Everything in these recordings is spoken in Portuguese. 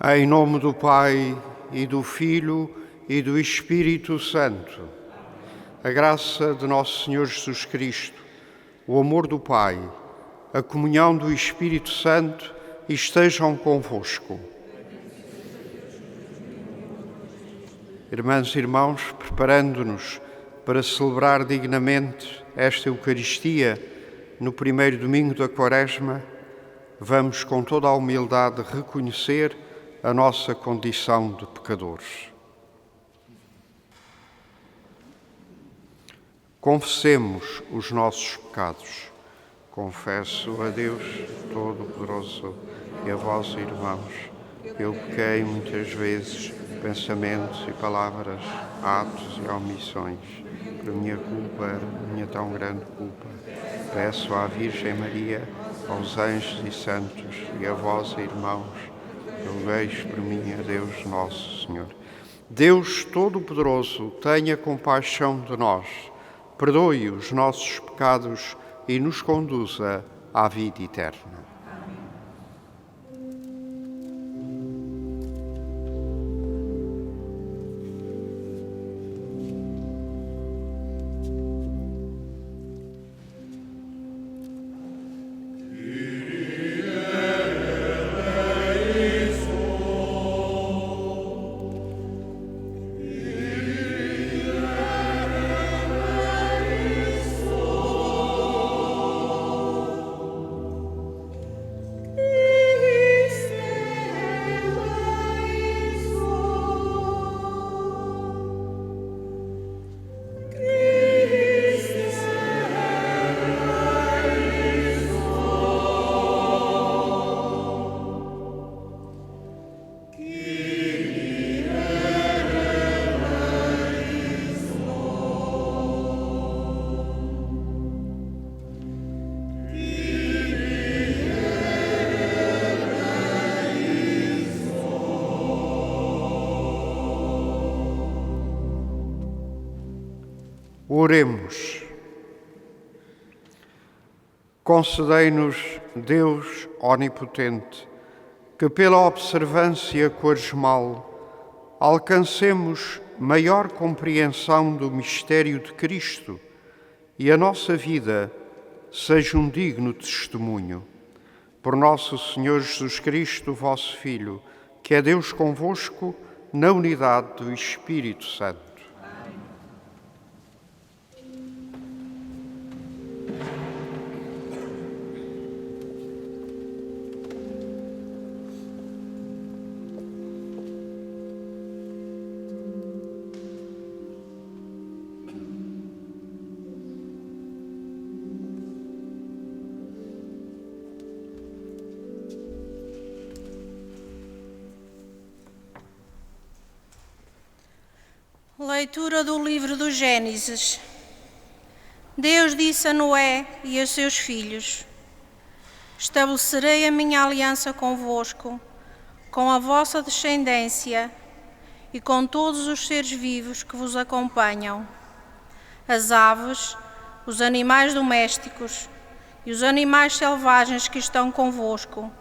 Em nome do Pai, e do Filho, e do Espírito Santo. A graça de nosso Senhor Jesus Cristo, o amor do Pai, a comunhão do Espírito Santo estejam convosco. Irmãs e irmãos, preparando-nos para celebrar dignamente esta Eucaristia no primeiro domingo da Quaresma, vamos com toda a humildade reconhecer a nossa condição de pecadores. Confessemos os nossos pecados. Confesso a Deus Todo-Poderoso e a vós, irmãos, eu pequei muitas vezes, pensamentos e palavras, atos e omissões, por minha culpa, minha tão grande culpa. Peço à Virgem Maria, aos anjos e santos e a vós, irmãos, rogueis por mim a Deus Nosso Senhor. Deus Todo-Poderoso, tenha compaixão de nós, perdoe os nossos pecados e nos conduza à vida eterna. Oremos. Concedei-nos, Deus onipotente, que pela observância quaresmal alcancemos maior compreensão do mistério de Cristo e a nossa vida seja um digno testemunho. Por nosso Senhor Jesus Cristo, vosso Filho, que é Deus convosco, na unidade do Espírito Santo. Leitura do livro do Gênesis. Deus disse a Noé e a seus filhos: estabelecerei a minha aliança convosco, com a vossa descendência e com todos os seres vivos que vos acompanham, as aves, os animais domésticos e os animais selvagens que estão convosco,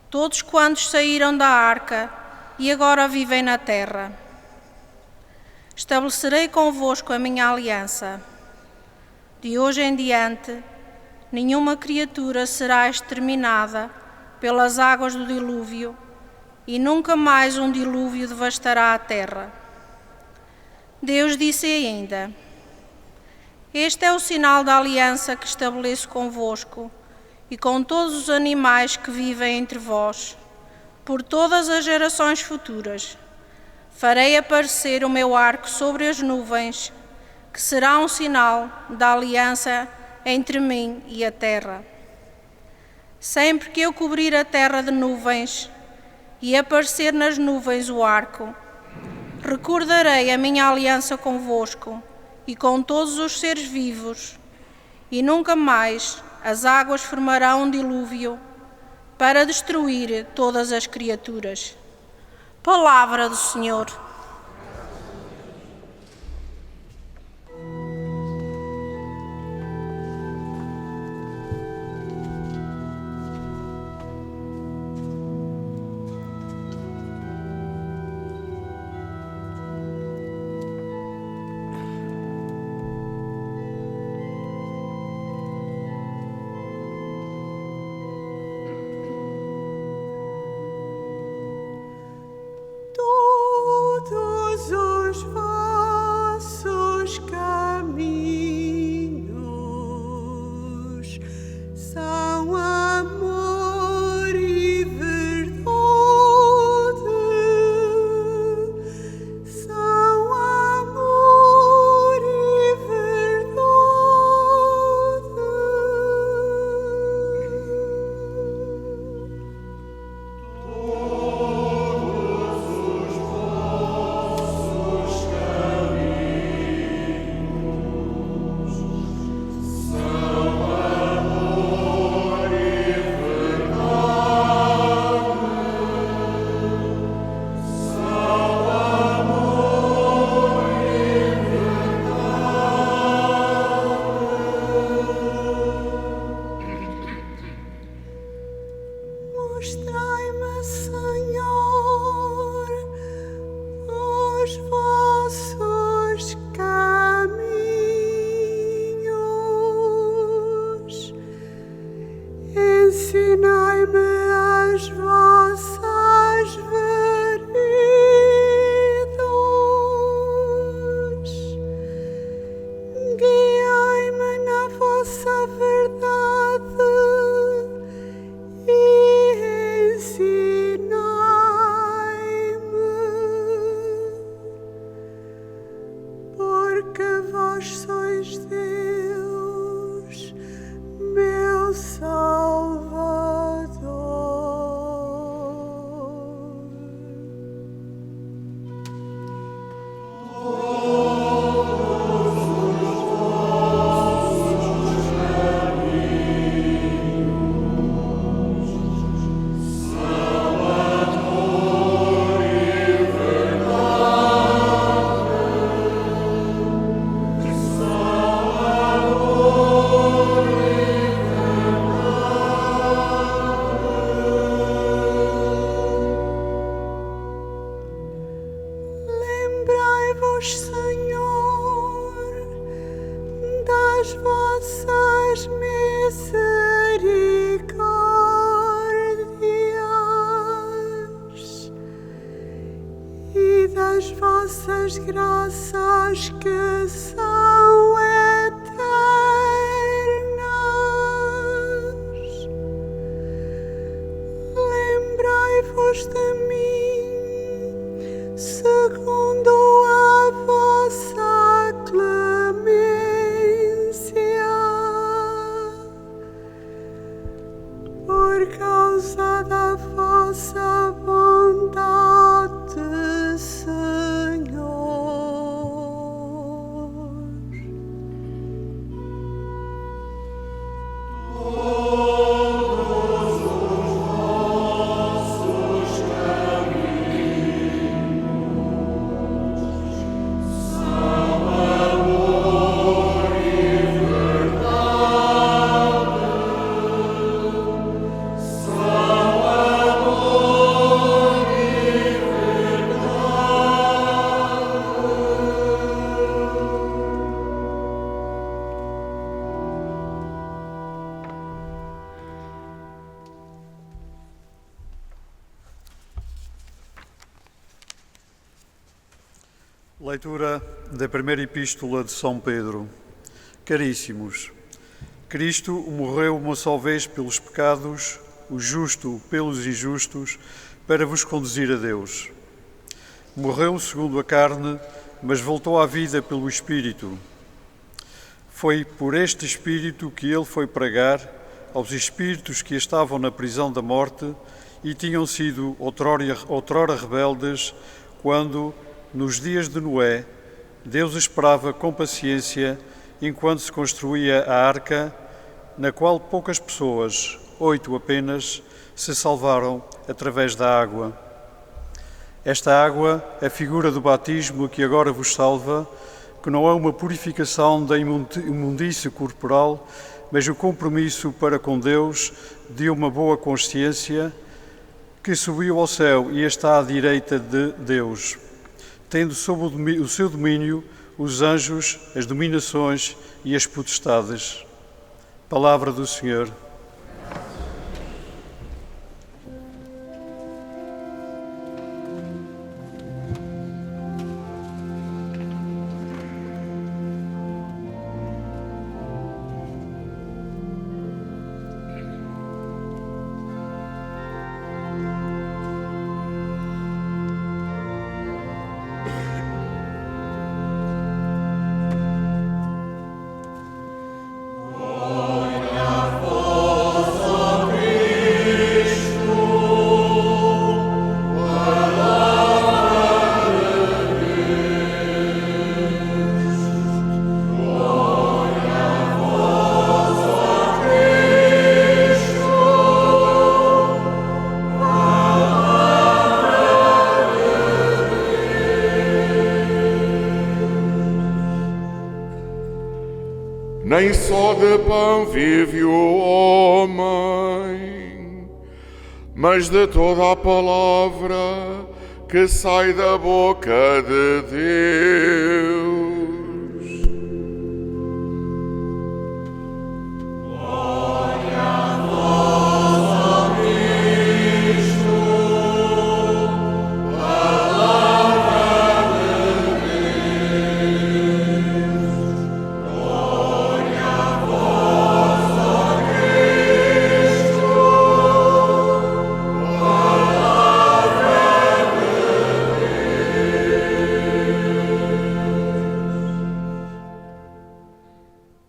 todos quantos saíram da arca e agora vivem na terra. Estabelecerei convosco a minha aliança. De hoje em diante, nenhuma criatura será exterminada pelas águas do dilúvio, e nunca mais um dilúvio devastará a terra. Deus disse ainda: este é o sinal da aliança que estabeleço convosco e com todos os animais que vivem entre vós, por todas as gerações futuras. Farei aparecer o meu arco sobre as nuvens, que será um sinal da aliança entre mim e a terra. Sempre que eu cobrir a terra de nuvens e aparecer nas nuvens o arco, recordarei a minha aliança convosco e com todos os seres vivos, e nunca mais as águas formarão um dilúvio para destruir todas as criaturas. Palavra do Senhor. guiai-me na vossa verdade e ensinai-me, porque vós sois Deus, meu Salvador. Lembrai-vos, Senhor, das vossas misericórdias e das vossas graças que são eternas. Lembrai-vos de mim, segundo a vossa clemência, por causa da vossa bondade, Senhor. Leitura da primeira epístola de São Pedro. Caríssimos, Cristo morreu uma só vez pelos pecados, o justo pelos injustos, para vos conduzir a Deus. Morreu segundo a carne, mas voltou à vida pelo Espírito. Foi por este Espírito que ele foi pregar aos espíritos que estavam na prisão da morte e tinham sido outrora rebeldes, quando, nos dias de Noé, Deus esperava com paciência enquanto se construía a arca, na qual poucas pessoas, 8 apenas, se salvaram através da água. Esta água é a figura do batismo que agora vos salva, que não é uma purificação da imundície corporal, mas o compromisso para com Deus de uma boa consciência que subiu ao céu e está à direita de Deus, tendo sob o seu domínio os anjos, as dominações e as potestades. Palavra do Senhor. Nem só de pão vive o homem, mas de toda a palavra que sai da boca de Deus. Glória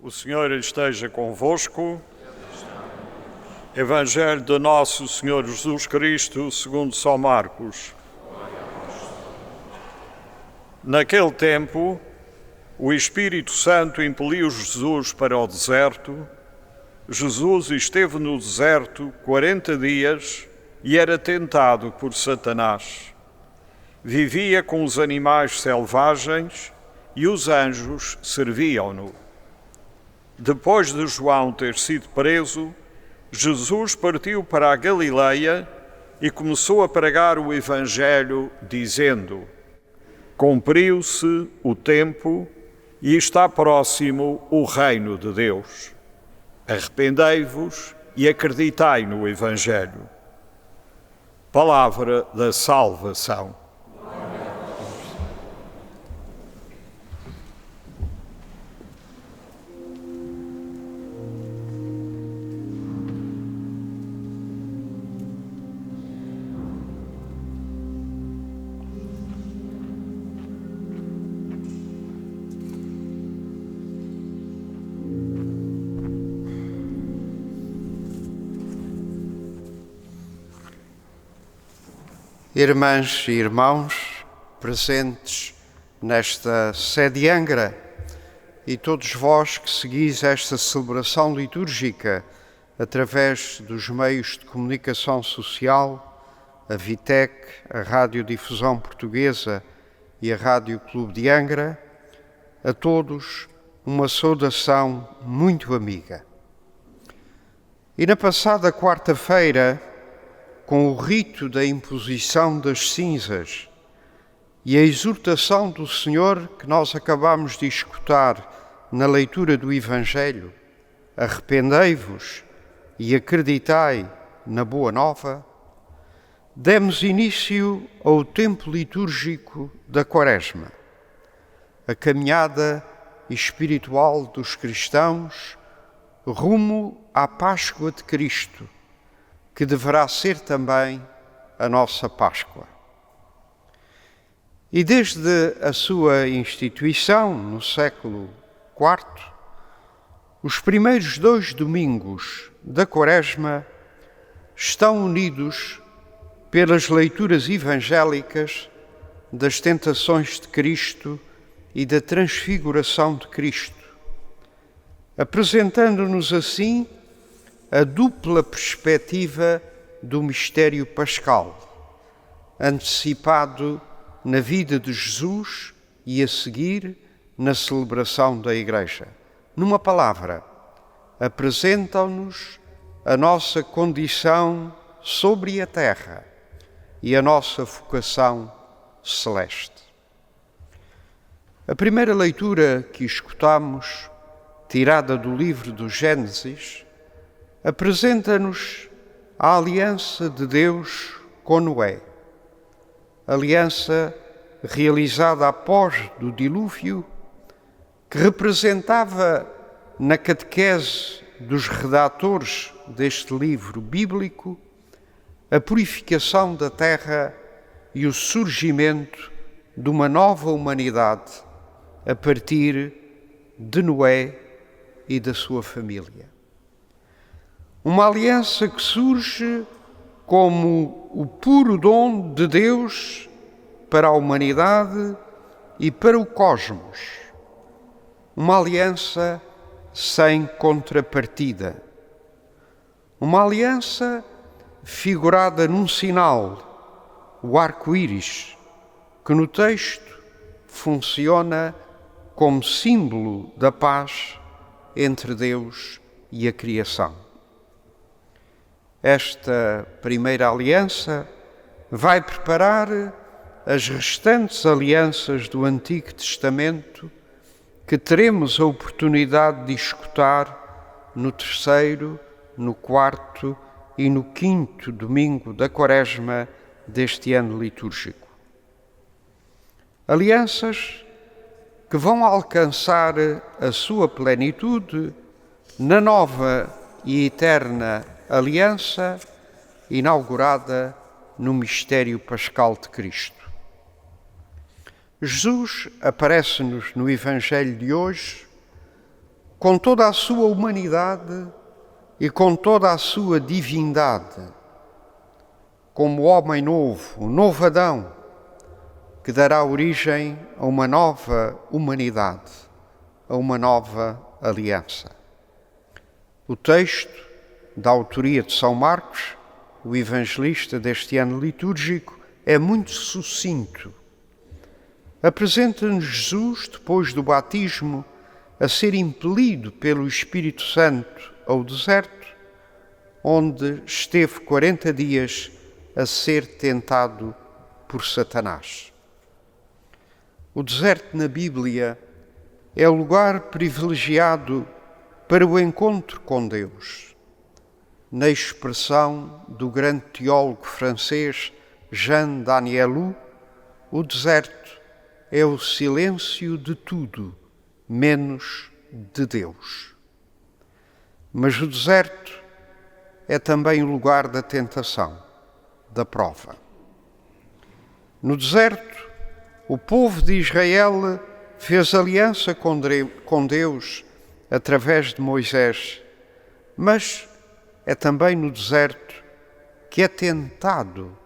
O Senhor esteja convosco. Evangelho de Nosso Senhor Jesus Cristo, segundo São Marcos. Naquele tempo, o Espírito Santo impeliu Jesus para o deserto. Jesus esteve no deserto 40 dias e era tentado por Satanás. Vivia com os animais selvagens e os anjos serviam-no. Depois de João ter sido preso, Jesus partiu para a Galileia e começou a pregar o Evangelho, dizendo: Cumpriu-se o tempo e está próximo o reino de Deus. Arrependei-vos e acreditai no Evangelho. Palavra da salvação. Irmãs e irmãos presentes nesta sede de Angra e todos vós que seguis esta celebração litúrgica através dos meios de comunicação social, a Vitec, a Radiodifusão Portuguesa e a Rádio Clube de Angra, a todos uma saudação muito amiga. E na passada quarta-feira, com o rito da imposição das cinzas e a exortação do Senhor que nós acabamos de escutar na leitura do Evangelho, arrependei-vos e acreditai na Boa Nova, demos início ao tempo litúrgico da Quaresma, a caminhada espiritual dos cristãos rumo à Páscoa de Cristo, que deverá ser também a nossa Páscoa. E desde a sua instituição, no século IV, os primeiros 2 domingos da Quaresma estão unidos pelas leituras evangélicas das tentações de Cristo e da transfiguração de Cristo, apresentando-nos assim a dupla perspectiva do mistério pascal, antecipado na vida de Jesus e a seguir na celebração da Igreja. Numa palavra, apresentam-nos a nossa condição sobre a terra e a nossa vocação celeste. A primeira leitura que escutamos, tirada do livro do Gênesis, apresenta-nos a aliança de Deus com Noé. Aliança realizada após do dilúvio, que representava na catequese dos redatores deste livro bíblico a purificação da terra e o surgimento de uma nova humanidade a partir de Noé e da sua família. Uma aliança que surge como o puro dom de Deus para a humanidade e para o cosmos. Uma aliança sem contrapartida. Uma aliança figurada num sinal, o arco-íris, que no texto funciona como símbolo da paz entre Deus e a criação. Esta primeira aliança vai preparar as restantes alianças do Antigo Testamento que teremos a oportunidade de escutar no 3º, no 4º e no 5º domingo da Quaresma deste ano litúrgico. Alianças que vão alcançar a sua plenitude na nova e eterna aliança inaugurada no mistério pascal de Cristo. Jesus aparece-nos no Evangelho de hoje com toda a sua humanidade e com toda a sua divindade, como homem novo, um novo Adão, que dará origem a uma nova humanidade, a uma nova aliança. O texto, da autoria de São Marcos, o evangelista deste ano litúrgico, é muito sucinto. Apresenta-nos Jesus, depois do batismo, a ser impelido pelo Espírito Santo ao deserto, onde esteve 40 dias a ser tentado por Satanás. O deserto na Bíblia é o lugar privilegiado para o encontro com Deus. Na expressão do grande teólogo francês Jean Danielou, o deserto é o silêncio de tudo, menos de Deus. Mas o deserto é também o lugar da tentação, da prova. No deserto, o povo de Israel fez aliança com Deus através de Moisés, mas é também no deserto que é tentado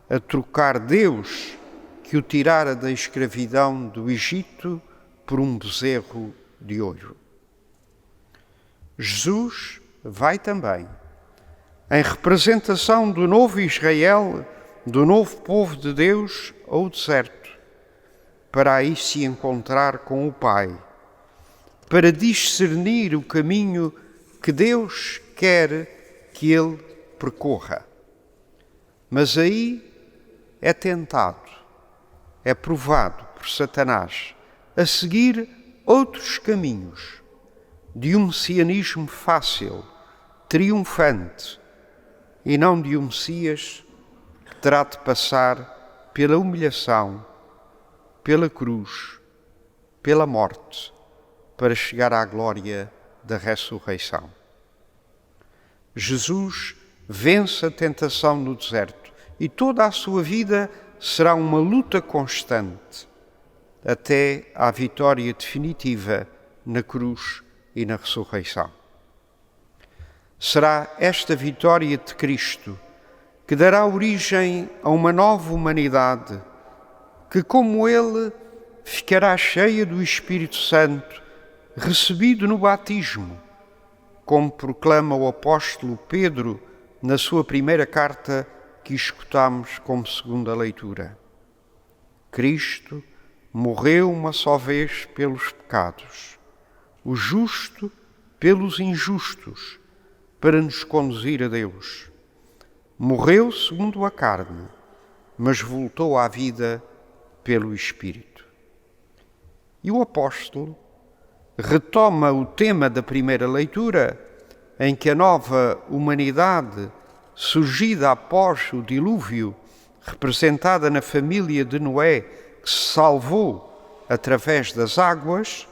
a trocar Deus, que o tirara da escravidão do Egito, por um bezerro de ouro. Jesus vai também, em representação do novo Israel, do novo povo de Deus, ao deserto, para aí se encontrar com o Pai, para discernir o caminho que Deus quer que ele percorra. Mas aí é tentado, é provado por Satanás a seguir outros caminhos de um messianismo fácil, triunfante, e não de um Messias que terá de passar pela humilhação, pela cruz, pela morte, para chegar à glória da ressurreição. Jesus vence a tentação no deserto e toda a sua vida será uma luta constante até à vitória definitiva na cruz e na ressurreição. Será esta vitória de Cristo que dará origem a uma nova humanidade que, como Ele, ficará cheia do Espírito Santo, recebido no batismo, como proclama o apóstolo Pedro na sua primeira carta que escutamos como segunda leitura. Cristo morreu uma só vez pelos pecados, o justo pelos injustos, para nos conduzir a Deus. Morreu segundo a carne, mas voltou à vida pelo Espírito. E o apóstolo retoma o tema da primeira leitura, em que a nova humanidade, surgida após o dilúvio, representada na família de Noé, que se salvou através das águas,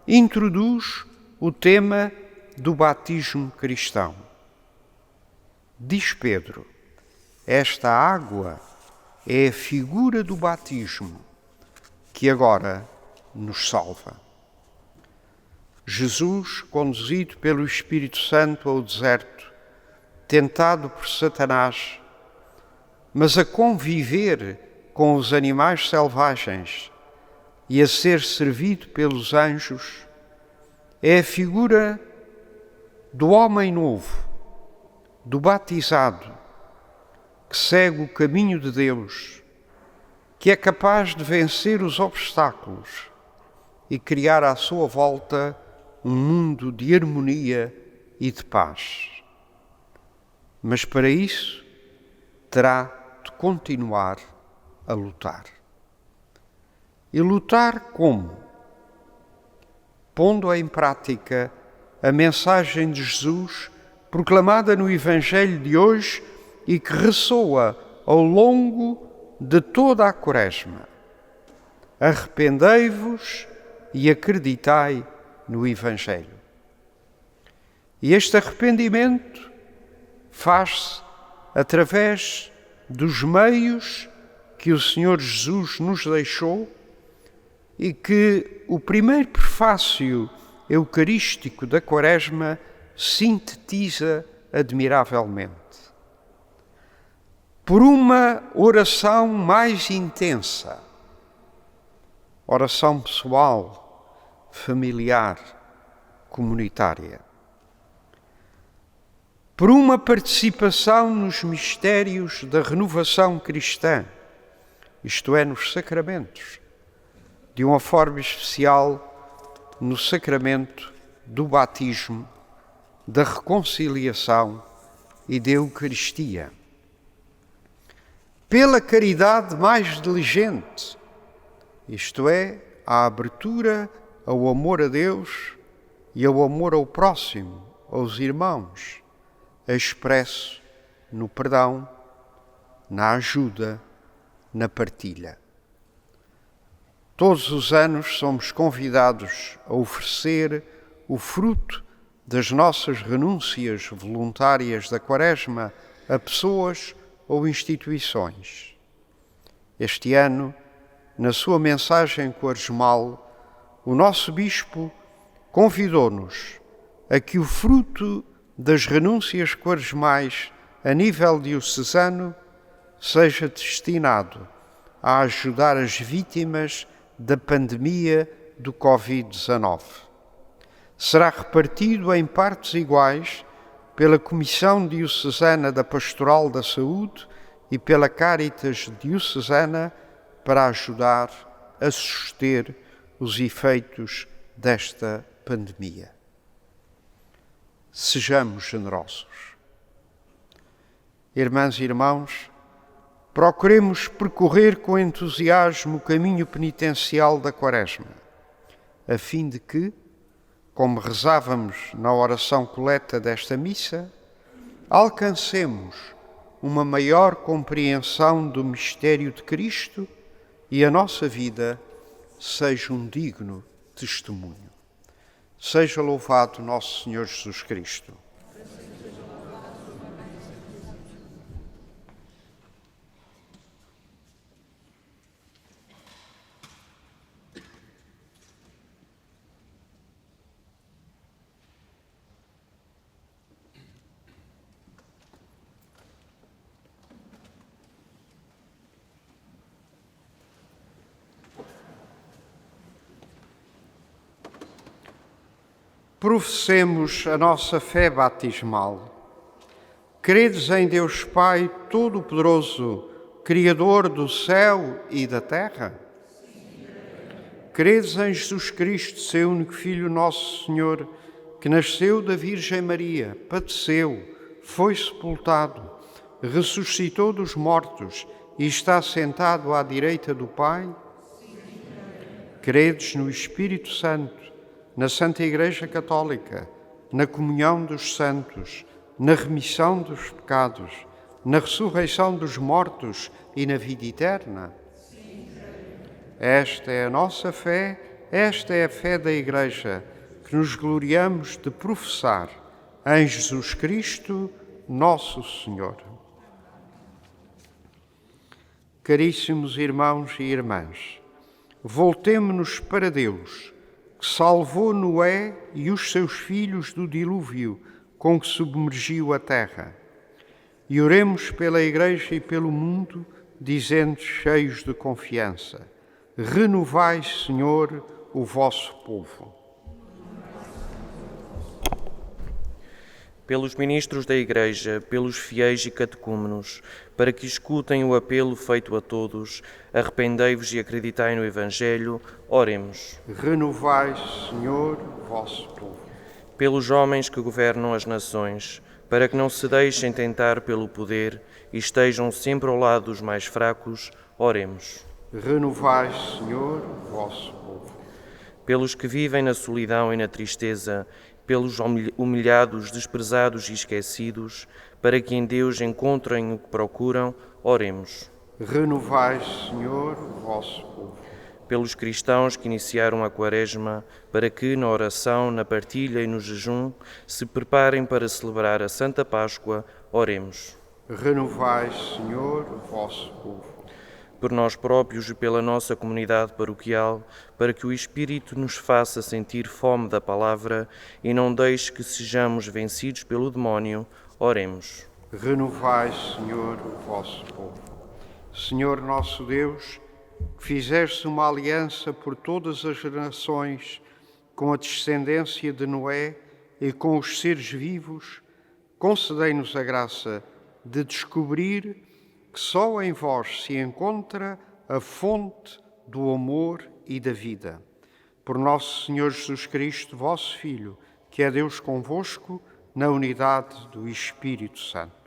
introduz o tema do batismo cristão. Diz Pedro, esta água é a figura do batismo que agora nos salva. Jesus, conduzido pelo Espírito Santo ao deserto, tentado por Satanás, mas a conviver com os animais selvagens e a ser servido pelos anjos, é a figura do homem novo, do batizado, que segue o caminho de Deus, que é capaz de vencer os obstáculos e criar à sua volta um mundo de harmonia e de paz. Mas para isso terá de continuar a lutar. E lutar como? Pondo em prática a mensagem de Jesus proclamada no Evangelho de hoje e que ressoa ao longo de toda a Quaresma. Arrependei-vos e acreditai no Evangelho. E este arrependimento faz-se através dos meios que o Senhor Jesus nos deixou e que o primeiro prefácio eucarístico da Quaresma sintetiza admiravelmente. Por uma oração mais intensa, oração pessoal, familiar, comunitária. Por uma participação nos mistérios da renovação cristã, isto é, nos sacramentos, de uma forma especial no sacramento do batismo, da reconciliação e da Eucaristia. Pela caridade mais diligente, isto é, a abertura ao amor a Deus e ao amor ao próximo, aos irmãos, expresso no perdão, na ajuda, na partilha. Todos os anos somos convidados a oferecer o fruto das nossas renúncias voluntárias da Quaresma a pessoas ou instituições. Este ano, na sua mensagem quaresmal, o nosso Bispo convidou-nos a que o fruto das renúncias quaresmais a nível diocesano seja destinado a ajudar as vítimas da pandemia do Covid-19. Será repartido em partes iguais pela Comissão Diocesana da Pastoral da Saúde e pela Caritas Diocesana para ajudar a suster os efeitos desta pandemia. Sejamos generosos. Irmãs e irmãos, procuremos percorrer com entusiasmo o caminho penitencial da Quaresma, a fim de que, como rezávamos na oração coleta desta missa, alcancemos uma maior compreensão do mistério de Cristo e a nossa vida seja um digno testemunho. Seja louvado nosso Senhor Jesus Cristo. Professemos a nossa fé batismal. Credes em Deus Pai Todo-Poderoso, Criador do céu e da terra? Credes em Jesus Cristo, seu único Filho, nosso Senhor, que nasceu da Virgem Maria, padeceu, foi sepultado, ressuscitou dos mortos e está sentado à direita do Pai? Credes no Espírito Santo, na Santa Igreja Católica, na comunhão dos santos, na remissão dos pecados, na ressurreição dos mortos e na vida eterna? Esta é a nossa fé, esta é a fé da Igreja, que nos gloriamos de professar em Jesus Cristo, nosso Senhor. Caríssimos irmãos e irmãs, voltemo-nos para Deus, que salvou Noé e os seus filhos do dilúvio com que submergiu a terra. E oremos pela Igreja e pelo mundo, dizendo, cheios de confiança: renovai, Senhor, o vosso povo. Pelos ministros da Igreja, pelos fiéis e catecúmenos, para que escutem o apelo feito a todos, arrependei-vos e acreditai no Evangelho, oremos. Renovai, Senhor, o vosso povo. Pelos homens que governam as nações, para que não se deixem tentar pelo poder e estejam sempre ao lado dos mais fracos, oremos. Renovai, Senhor, o vosso povo. Pelos que vivem na solidão e na tristeza, pelos humilhados, desprezados e esquecidos, para que em Deus encontrem o que procuram, oremos. Renovai, Senhor, o vosso povo. Pelos cristãos que iniciaram a Quaresma, para que na oração, na partilha e no jejum se preparem para celebrar a Santa Páscoa, oremos. Renovai, Senhor, o vosso povo. por nós próprios e pela nossa comunidade paroquial, para que o Espírito nos faça sentir fome da palavra e não deixe que sejamos vencidos pelo demónio. Oremos. Renovai, Senhor, o vosso povo. Senhor nosso Deus, que fizeste uma aliança por todas as gerações com a descendência de Noé e com os seres vivos, concedei-nos a graça de descobrir que só em vós se encontra a fonte do amor e da vida. Por nosso Senhor Jesus Cristo, vosso Filho, que é Deus convosco, na unidade do Espírito Santo.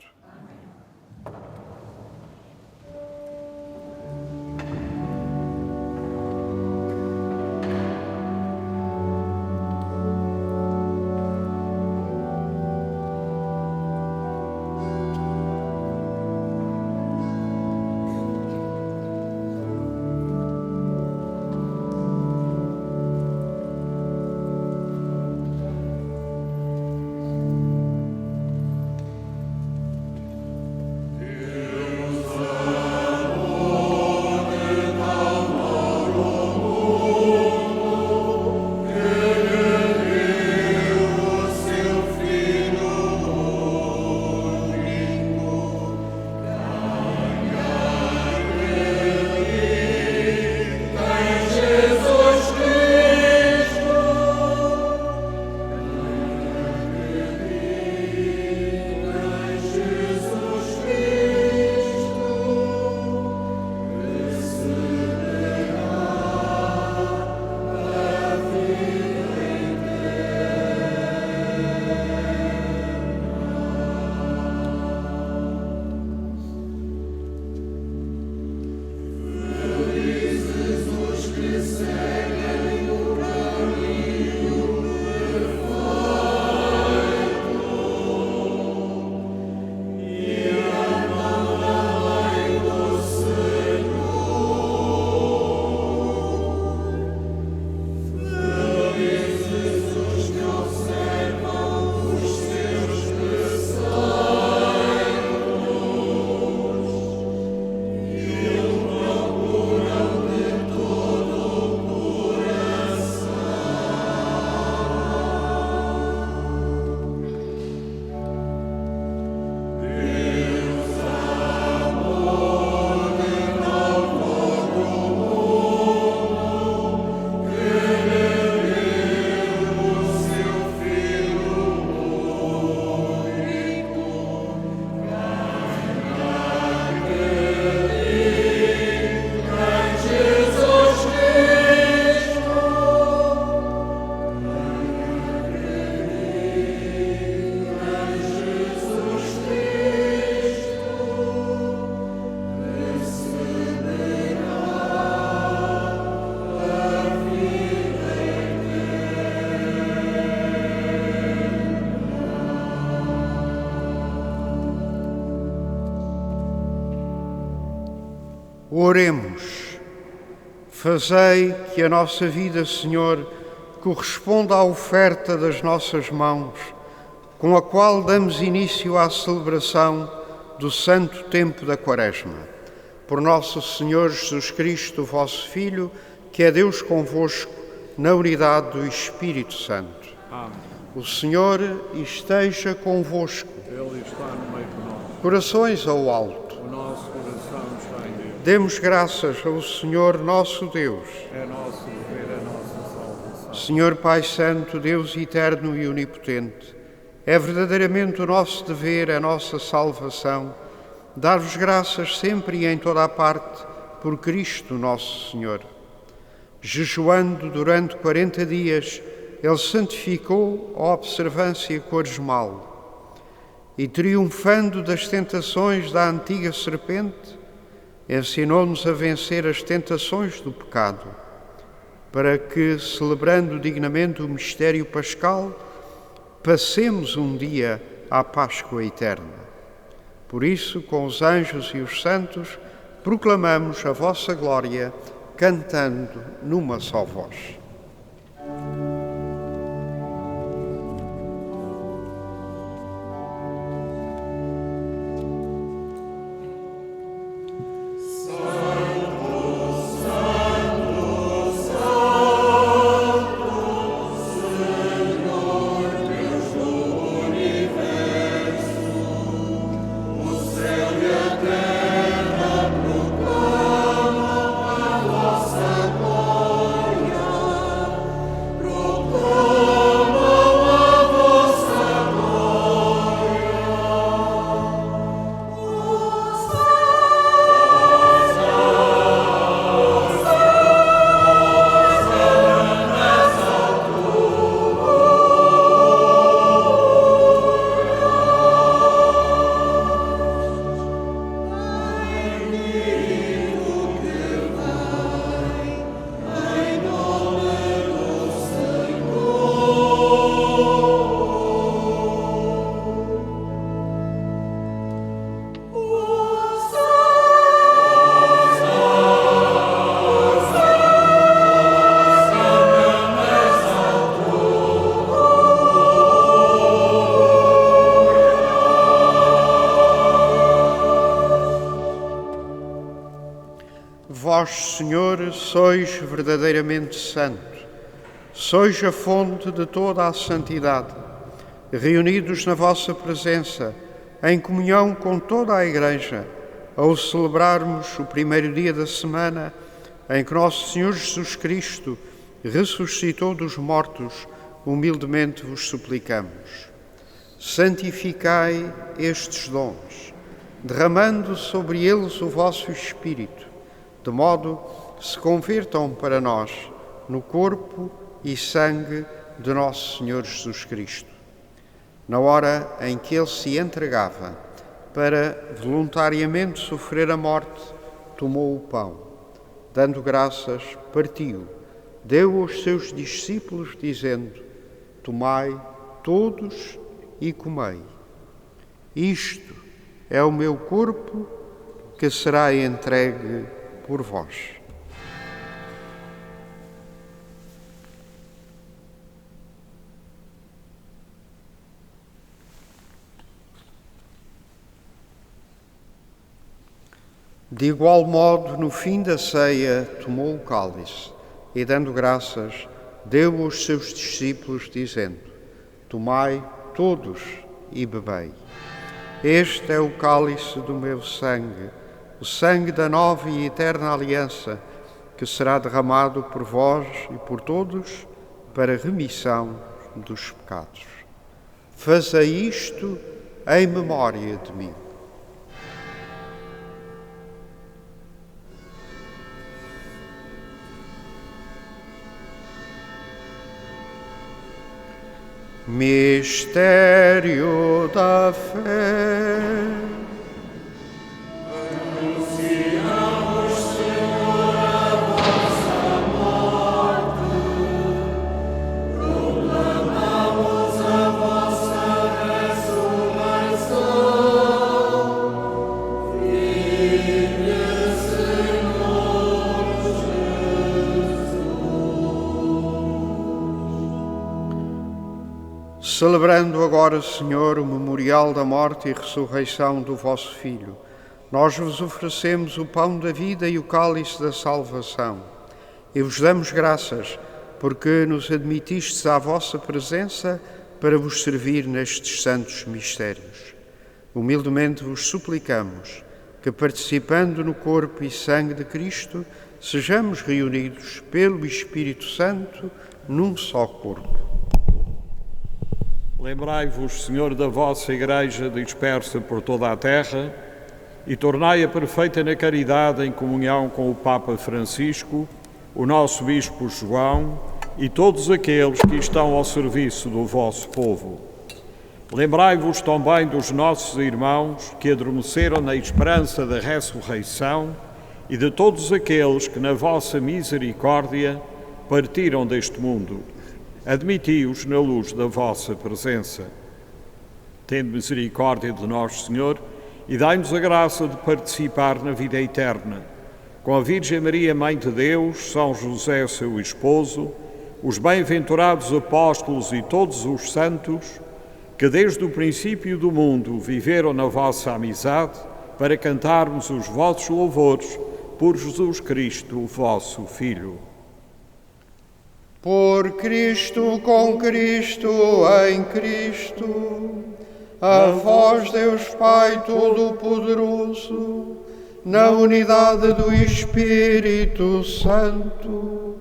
Oremos. Fazei que a nossa vida, Senhor, corresponda à oferta das nossas mãos, com a qual damos início à celebração do santo tempo da Quaresma. Por nosso Senhor Jesus Cristo, vosso Filho, que é Deus convosco, na unidade do Espírito Santo. Amém. O Senhor esteja convosco. Ele está no meio de nós. Corações ao alto. O nosso coração está em Deus. Demos graças ao Senhor nosso Deus. É nosso dever, é nossa salvação. Senhor Pai Santo, Deus eterno e onipotente, é verdadeiramente o nosso dever, a nossa salvação, dar-vos graças sempre e em toda a parte por Cristo nosso Senhor. Jejuando durante 40 dias, Ele santificou a observância quaresmal e, triunfando das tentações da antiga serpente, ensinou-nos a vencer as tentações do pecado, para que, celebrando dignamente o mistério pascal, passemos um dia à Páscoa eterna. Por isso, com os anjos e os santos, proclamamos a vossa glória, cantando numa só voz. Santo Vós, Senhor, sois verdadeiramente santo, sois a fonte de toda a santidade. Reunidos na vossa presença, em comunhão com toda a Igreja, ao celebrarmos o primeiro dia da semana em que nosso Senhor Jesus Cristo ressuscitou dos mortos, humildemente vos suplicamos. Santificai estes dons, derramando sobre eles o vosso Espírito, de modo que se convertam para nós no corpo e sangue de nosso Senhor Jesus Cristo. Na hora em que ele se entregava para voluntariamente sofrer a morte, tomou o pão, dando graças, partiu, deu aos seus discípulos, dizendo: tomai todos e comei. Isto é o meu corpo que será entregue por vós. De igual modo, no fim da ceia, tomou o cálice e, dando graças, deu aos seus discípulos, dizendo: tomai todos e bebei. Este é o cálice do meu sangue, o sangue da nova e eterna aliança, que será derramado por vós e por todos para remissão dos pecados. Fazei isto em memória de mim. Mistério da fé. Anunciamos, Senhor, a vossa morte, proclamamos a vossa ressurreição. Vive, Senhor Jesus. Celebrando agora, Senhor, o memorial da morte e ressurreição do vosso Filho, nós vos oferecemos o pão da vida e o cálice da salvação. E vos damos graças, porque nos admitistes à vossa presença para vos servir nestes santos mistérios. Humildemente vos suplicamos que, participando no corpo e sangue de Cristo, sejamos reunidos pelo Espírito Santo num só corpo. Lembrai-vos, Senhor, da vossa Igreja dispersa por toda a terra e tornai-a perfeita na caridade em comunhão com o Papa Francisco, o nosso Bispo João e todos aqueles que estão ao serviço do vosso povo. Lembrai-vos também dos nossos irmãos que adormeceram na esperança da ressurreição e de todos aqueles que, na vossa misericórdia, partiram deste mundo. Admiti-os na luz da vossa presença. Tende misericórdia de nós, Senhor, e dai-nos a graça de participar na vida eterna. Com a Virgem Maria, Mãe de Deus, São José, seu esposo, os bem-aventurados apóstolos e todos os santos, que desde o princípio do mundo viveram na vossa amizade, para cantarmos os vossos louvores por Jesus Cristo, o vosso Filho. Por Cristo, com Cristo, em Cristo, a vós, Deus Pai Todo-Poderoso, na unidade do Espírito Santo,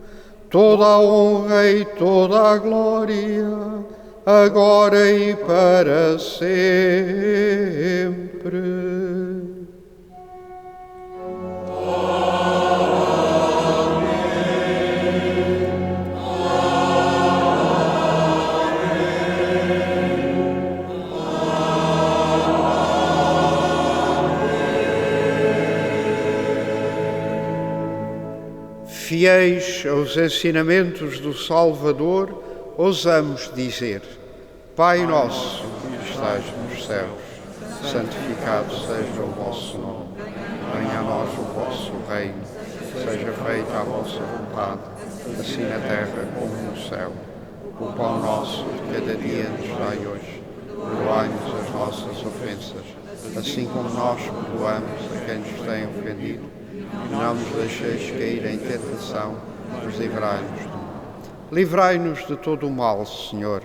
toda a honra e toda a glória, agora e para sempre. Fiéis aos ensinamentos do Salvador, ousamos dizer: Pai nosso que estais nos céus, santificado seja o vosso nome. Venha a nós o vosso reino. Seja feita a vossa vontade, assim na terra como no céu. O pão nosso de cada dia nos dai hoje. Perdoai-nos as nossas ofensas, assim como nós perdoamos a quem nos tem ofendido. E não nos deixeis cair em tentação, mas livrai-nos do mal. Livrai-nos de todo o mal, Senhor.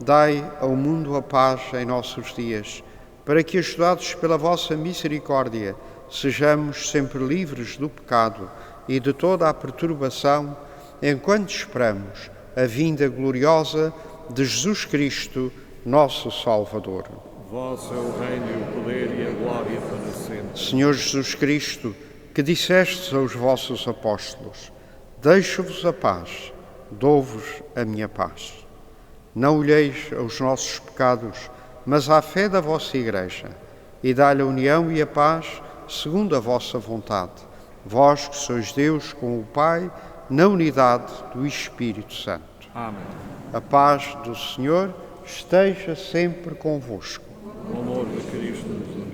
Dai ao mundo a paz em nossos dias, para que, ajudados pela vossa misericórdia, sejamos sempre livres do pecado e de toda a perturbação, enquanto esperamos a vinda gloriosa de Jesus Cristo, nosso Salvador. Vosso é o reino e o poder e a glória para sempre. Senhor Jesus Cristo, que dissestes aos vossos apóstolos: deixo-vos a paz, dou-vos a minha paz. Não olheis aos nossos pecados, mas à fé da vossa Igreja, e dá-lhe a união e a paz segundo a vossa vontade. Vós que sois Deus com o Pai, na unidade do Espírito Santo. Amém. A paz do Senhor esteja sempre convosco. O amor de Cristo nos uniu.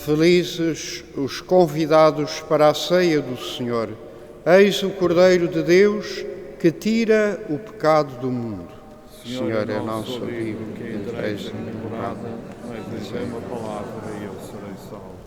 Felizes os convidados para a ceia do Senhor. Eis o Cordeiro de Deus que tira o pecado do mundo. Senhor, eu não sou digno que entreis na minha morada, mas dizei uma palavra e eu serei salvo.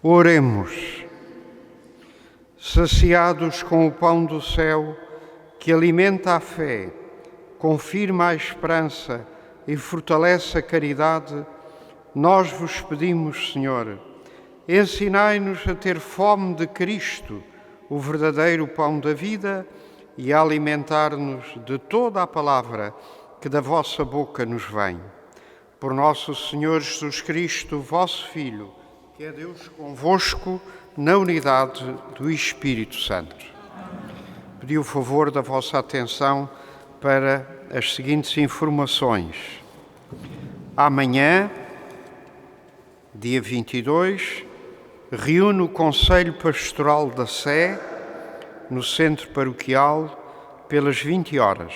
Oremos. Saciados com o pão do céu, que alimenta a fé, confirma a esperança e fortalece a caridade, nós vos pedimos, Senhor, ensinai-nos a ter fome de Cristo, o verdadeiro pão da vida, e a alimentar-nos de toda a palavra que da vossa boca nos vem. Por nosso Senhor Jesus Cristo, vosso Filho, que é Deus convosco, na unidade do Espírito Santo. Pedi o favor da vossa atenção para as seguintes informações. Amanhã, dia 22, reúne o Conselho Pastoral da Sé, no Centro Paroquial, pelas 20 horas.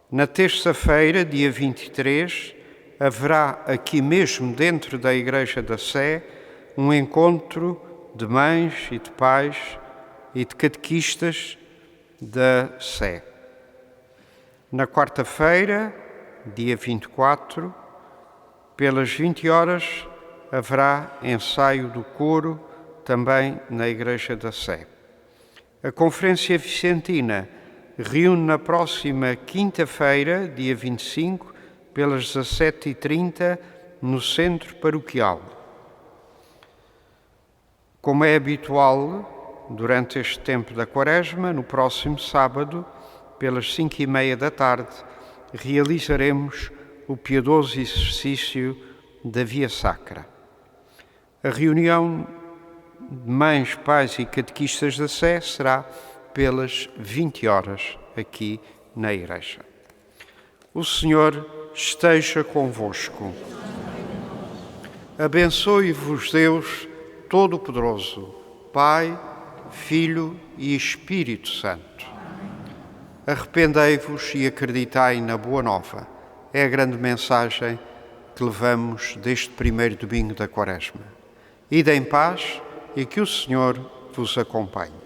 Na terça-feira, dia 23, haverá aqui mesmo dentro da Igreja da Sé um encontro de mães e de pais e de catequistas da Sé. Na quarta-feira, dia 24, pelas 20 horas, haverá ensaio do coro também na Igreja da Sé. A Conferência Vicentina reúne na próxima quinta-feira, dia 25, pelas 17h30, no Centro Paroquial. Como é habitual, durante este tempo da Quaresma, no próximo sábado, pelas 5h30 da tarde, realizaremos o piedoso exercício da Via Sacra. A reunião de mães, pais e catequistas da Sé será pelas 20 horas aqui na Igreja. O Senhor esteja convosco. Abençoe-vos Deus Todo-Poderoso, Pai, Filho e Espírito Santo. Arrependei-vos e acreditai na Boa Nova. É a grande mensagem que levamos deste primeiro domingo da Quaresma. Ide em paz e que o Senhor vos acompanhe.